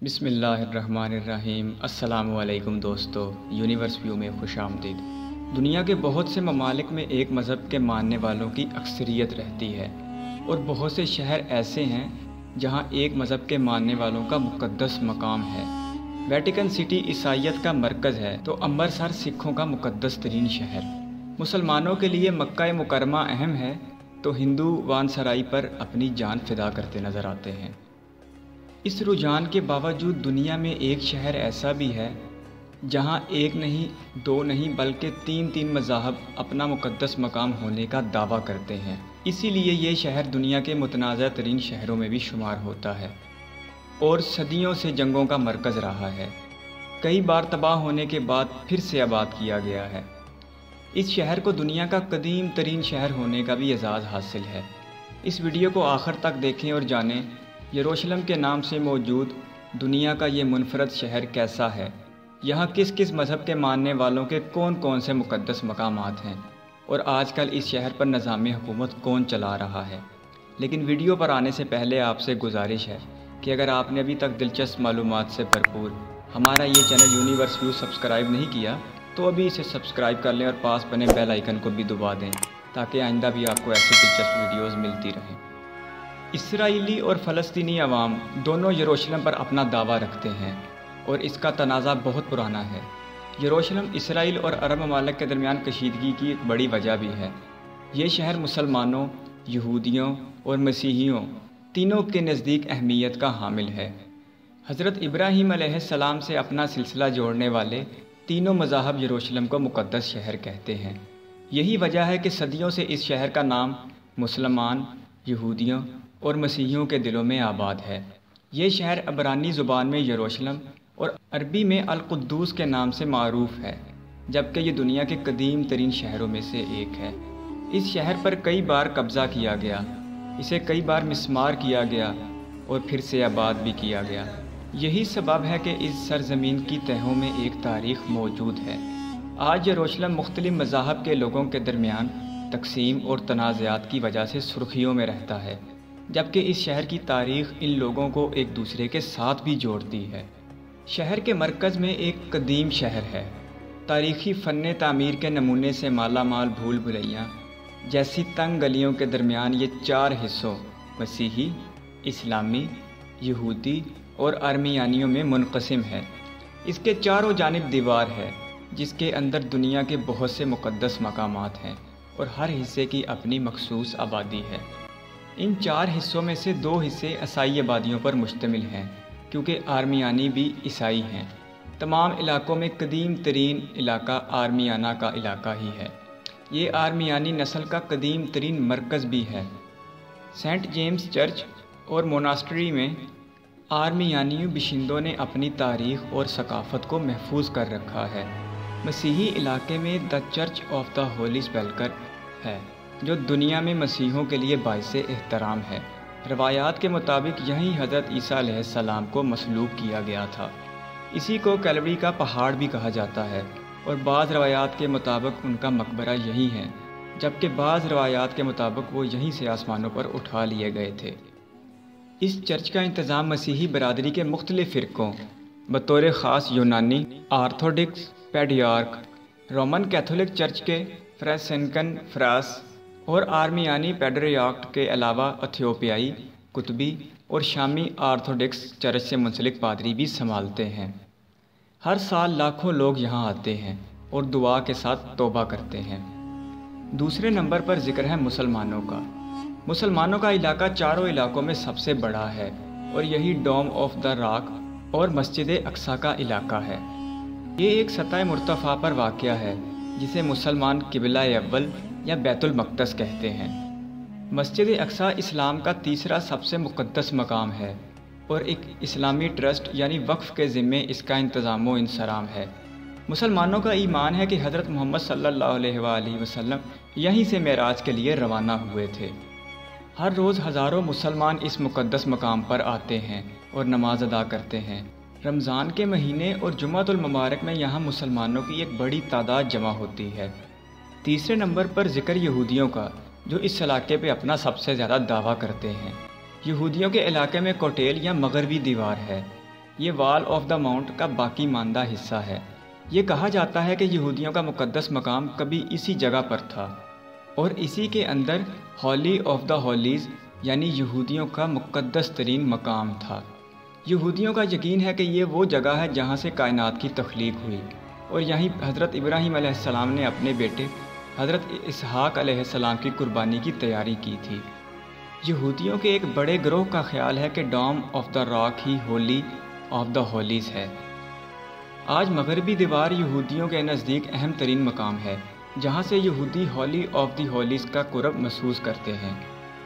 بسم اللہ الرحمن الرحیم۔ السلام علیکم دوستو، یونیورس ویو میں خوش آمدید۔ دنیا کے بہت سے ممالک میں ایک مذہب کے ماننے والوں کی اکثریت رہتی ہے، اور بہت سے شہر ایسے ہیں جہاں ایک مذہب کے ماننے والوں کا مقدس مقام ہے۔ ویٹیکن سٹی عیسائیت کا مرکز ہے تو امرتسر سکھوں کا مقدس ترین شہر۔ مسلمانوں کے لیے مکہ مکرمہ اہم ہے تو ہندو وانسرائی پر اپنی جان فدا کرتے نظر آتے ہیں۔ اس رجحان کے باوجود دنیا میں ایک شہر ایسا بھی ہے جہاں ایک نہیں، دو نہیں بلکہ تین مذاہب اپنا مقدس مقام ہونے کا دعویٰ کرتے ہیں۔ اسی لیے یہ شہر دنیا کے متنازع ترین شہروں میں بھی شمار ہوتا ہے اور صدیوں سے جنگوں کا مرکز رہا ہے۔ کئی بار تباہ ہونے کے بعد پھر سے آباد کیا گیا ہے۔ اس شہر کو دنیا کا قدیم ترین شہر ہونے کا بھی اعزاز حاصل ہے۔ اس ویڈیو کو آخر تک دیکھیں اور جانیں یروشلم کے نام سے موجود دنیا کا یہ منفرد شہر کیسا ہے، یہاں کس کس مذہب کے ماننے والوں کے کون سے مقدس مقامات ہیں، اور آج کل اس شہر پر نظام حکومت کون چلا رہا ہے۔ لیکن ویڈیو پر آنے سے پہلے آپ سے گزارش ہے کہ اگر آپ نے ابھی تک دلچسپ معلومات سے بھرپور ہمارا یہ چینل یونیورس ویو سبسکرائب نہیں کیا تو ابھی اسے سبسکرائب کر لیں اور پاس بنے بیل آئیکن کو بھی دبا دیں تاکہ آئندہ بھی آپ کو ایسی دلچسپ ویڈیوز ملتی رہیں۔ اسرائیلی اور فلسطینی عوام دونوں یروشلم پر اپنا دعویٰ رکھتے ہیں اور اس کا تنازع بہت پرانا ہے۔ یروشلم اسرائیل اور عرب ممالک کے درمیان کشیدگی کی ایک بڑی وجہ بھی ہے۔ یہ شہر مسلمانوں، یہودیوں اور مسیحیوں تینوں کے نزدیک اہمیت کا حامل ہے۔ حضرت ابراہیم علیہ السلام سے اپنا سلسلہ جوڑنے والے تینوں مذاہب یروشلم کو مقدس شہر کہتے ہیں۔ یہی وجہ ہے کہ صدیوں سے اس شہر کا نام مسلمان، یہودیوں اور مسیحیوں کے دلوں میں آباد ہے۔ یہ شہر عبرانی زبان میں یروشلم اور عربی میں القدوس کے نام سے معروف ہے، جبکہ یہ دنیا کے قدیم ترین شہروں میں سے ایک ہے۔ اس شہر پر کئی بار قبضہ کیا گیا، اسے کئی بار مسمار کیا گیا اور پھر سے آباد بھی کیا گیا۔ یہی سبب ہے کہ اس سرزمین کی تہوں میں ایک تاریخ موجود ہے۔ آج یروشلم مختلف مذاہب کے لوگوں کے درمیان تقسیم اور تنازعات کی وجہ سے سرخیوں میں رہتا ہے، جبکہ اس شہر کی تاریخ ان لوگوں کو ایک دوسرے کے ساتھ بھی جوڑتی ہے۔ شہر کے مرکز میں ایک قدیم شہر ہے۔ تاریخی فن تعمیر کے نمونے سے مالا مال بھول بھلیاں جیسی تنگ گلیوں کے درمیان یہ چار حصوں مسیحی، اسلامی، یہودی اور ارمیانیوں میں منقسم ہے۔ اس کے چاروں جانب دیوار ہے جس کے اندر دنیا کے بہت سے مقدس مقامات ہیں اور ہر حصے کی اپنی مخصوص آبادی ہے۔ ان چار حصوں میں سے دو حصے عیسائی آبادیوں پر مشتمل ہیں کیونکہ آرمیانی بھی عیسائی ہیں۔ تمام علاقوں میں قدیم ترین علاقہ آرمیانہ کا علاقہ ہی ہے۔ یہ آرمیانی نسل کا قدیم ترین مرکز بھی ہے۔ سینٹ جیمز چرچ اور موناسٹری میں آرمیانی باشندوں نے اپنی تاریخ اور ثقافت کو محفوظ کر رکھا ہے۔ مسیحی علاقے میں دی چرچ آف دی ہولی سپلچر ہے جو دنیا میں مسیحیوں کے لیے باعث احترام ہے۔ روایات کے مطابق یہیں حضرت عیسیٰ علیہ السلام کو مصلوب کیا گیا تھا۔ اسی کو کیلوری کا پہاڑ بھی کہا جاتا ہے، اور بعض روایات کے مطابق ان کا مقبرہ یہی ہے، جبکہ بعض روایات کے مطابق وہ یہیں سے آسمانوں پر اٹھا لیے گئے تھے۔ اس چرچ کا انتظام مسیحی برادری کے مختلف فرقوں بطور خاص یونانی آرتھوڈکس پیٹریارک، رومن کیتھولک چرچ کے فرانسسکن فراس اور آرمیانی پیٹریارک کے علاوہ ایتھوپیائی، قطبی اور شامی آرتھوڈکس چرچ سے منسلک پادری بھی سنبھالتے ہیں۔ ہر سال لاکھوں لوگ یہاں آتے ہیں اور دعا کے ساتھ توبہ کرتے ہیں۔ دوسرے نمبر پر ذکر ہے مسلمانوں کا۔ مسلمانوں کا علاقہ چاروں علاقوں میں سب سے بڑا ہے اور یہی ڈوم آف دی راک اور مسجد اقصیٰ کا علاقہ ہے۔ یہ ایک سطح مرتفع پر واقع ہے جسے مسلمان قبلہ اول یا بیت المقدس کہتے ہیں۔ مسجد اقصیٰ اسلام کا تیسرا سب سے مقدس مقام ہے اور ایک اسلامی ٹرسٹ یعنی وقف کے ذمے اس کا انتظام و انصرام ہے۔ مسلمانوں کا ایمان ہے کہ حضرت محمد صلی اللہ علیہ وآلہ وسلم یہیں سے معراج کے لیے روانہ ہوئے تھے۔ ہر روز ہزاروں مسلمان اس مقدس مقام پر آتے ہیں اور نماز ادا کرتے ہیں۔ رمضان کے مہینے اور جمعۃ المبارک میں یہاں مسلمانوں کی ایک بڑی تعداد جمع ہوتی ہے۔ تیسرے نمبر پر ذکر یہودیوں کا، جو اس علاقے پہ اپنا سب سے زیادہ دعویٰ کرتے ہیں۔ یہودیوں کے علاقے میں کوٹیل یا مغربی دیوار ہے۔ یہ وال آف دا ماؤنٹ کا باقی ماندہ حصہ ہے۔ یہ کہا جاتا ہے کہ یہودیوں کا مقدس مقام کبھی اسی جگہ پر تھا اور اسی کے اندر ہولی آف دا ہولیز یعنی یہودیوں کا مقدس ترین مقام تھا۔ یہودیوں کا یقین ہے کہ یہ وہ جگہ ہے جہاں سے کائنات کی تخلیق ہوئی اور یہیں حضرت ابراہیم علیہ السلام نے اپنے بیٹے حضرت اسحاق علیہ السلام کی قربانی کی تیاری کی تھی۔ یہودیوں کے ایک بڑے گروہ کا خیال ہے کہ ڈوم آف دا راک ہی ہولی آف دا ہولیز ہے۔ آج مغربی دیوار یہودیوں کے نزدیک اہم ترین مقام ہے جہاں سے یہودی ہولی آف دی ہولیز کا قرب محسوس کرتے ہیں۔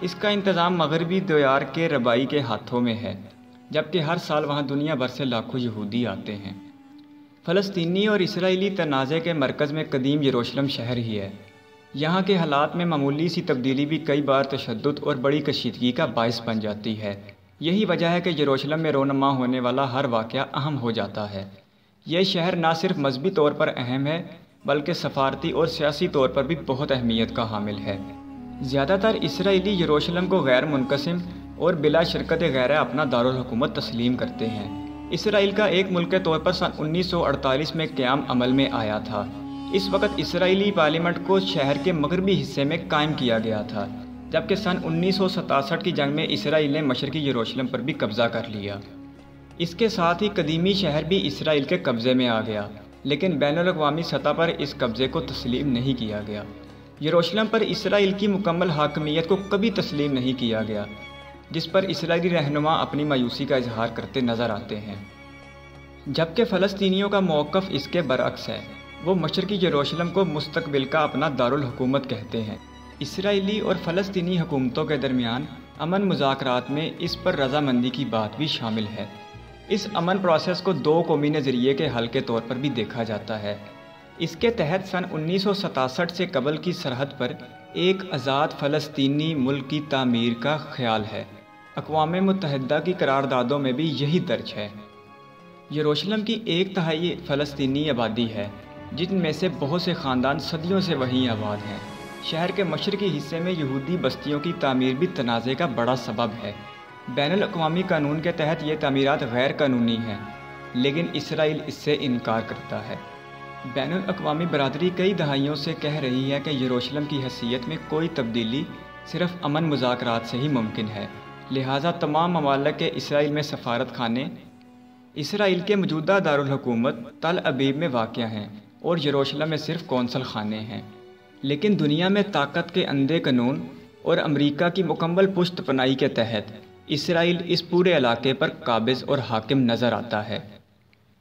اس کا انتظام مغربی دیوار کے ربائی کے ہاتھوں میں ہے، جبکہ ہر سال وہاں دنیا بھر سے لاکھوں یہودی آتے ہیں۔ فلسطینی اور اسرائیلی تنازع کے مرکز میں قدیم یروشلم شہر ہی ہے۔ یہاں کے حالات میں معمولی سی تبدیلی بھی کئی بار تشدد اور بڑی کشیدگی کا باعث بن جاتی ہے۔ یہی وجہ ہے کہ یروشلم میں رونما ہونے والا ہر واقعہ اہم ہو جاتا ہے۔ یہ شہر نہ صرف مذہبی طور پر اہم ہے بلکہ سفارتی اور سیاسی طور پر بھی بہت اہمیت کا حامل ہے۔ زیادہ تر اسرائیلی یروشلم کو غیر منقسم اور بلا شرکت غیرہ اپنا دارالحکومت تسلیم کرتے ہیں۔ اسرائیل کا ایک ملک کے طور پر سن 1948 میں قیام عمل میں آیا تھا۔ اس وقت اسرائیلی پارلیمنٹ کو شہر کے مغربی حصے میں قائم کیا گیا تھا، جبکہ سن 1967 کی جنگ میں اسرائیل نے مشرقی یروشلم پر بھی قبضہ کر لیا۔ اس کے ساتھ ہی قدیمی شہر بھی اسرائیل کے قبضے میں آ گیا، لیکن بین الاقوامی سطح پر اس قبضے کو تسلیم نہیں کیا گیا۔ یروشلم پر اسرائیل کی مکمل حاکمیت کو کبھی تسلیم نہیں کیا گیا، جس پر اسرائیلی رہنما اپنی مایوسی کا اظہار کرتے نظر آتے ہیں، جبکہ فلسطینیوں کا موقف اس کے برعکس ہے۔ وہ مشرقی یروشلم کو مستقبل کا اپنا دارالحکومت کہتے ہیں۔ اسرائیلی اور فلسطینی حکومتوں کے درمیان امن مذاکرات میں اس پر رضامندی کی بات بھی شامل ہے۔ اس امن پروسیس کو دو قومی نظریے کے حل کے طور پر بھی دیکھا جاتا ہے۔ اس کے تحت سن 1967 سے قبل کی سرحد پر ایک آزاد فلسطینی ملک کی تعمیر کا خیال ہے۔ اقوام متحدہ کی قراردادوں میں بھی یہی درج ہے۔ یروشلم کی 1/3 فلسطینی آبادی ہے، جن میں سے بہت سے خاندان صدیوں سے وہیں آباد ہیں۔ شہر کے مشرقی حصے میں یہودی بستیوں کی تعمیر بھی تنازع کا بڑا سبب ہے۔ بین الاقوامی قانون کے تحت یہ تعمیرات غیر قانونی ہیں، لیکن اسرائیل اس سے انکار کرتا ہے۔ بین الاقوامی برادری کئی دہائیوں سے کہہ رہی ہے کہ یروشلم کی حیثیت میں کوئی تبدیلی صرف امن مذاکرات سے ہی ممکن ہے، لہٰذا تمام ممالک کے اسرائیل میں سفارت خانے اسرائیل کے موجودہ دارالحکومت تل ابیب میں واقع ہیں اور یروشلم میں صرف قونصل خانے ہیں۔ لیکن دنیا میں طاقت کے اندھے قانون اور امریکہ کی مکمل پشت پناہی کے تحت اسرائیل اس پورے علاقے پر قابض اور حاکم نظر آتا ہے،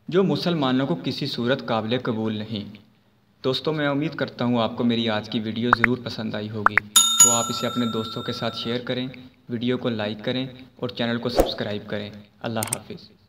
جو مسلمانوں کو کسی صورت قابل قبول نہیں۔ دوستوں، میں امید کرتا ہوں آپ کو میری آج کی ویڈیو ضرور پسند آئی ہوگی، تو آپ اسے اپنے دوستوں کے ساتھ شیئر کریں، ویڈیو کو لائک کریں اور چینل کو سبسکرائب کریں۔ اللہ حافظ۔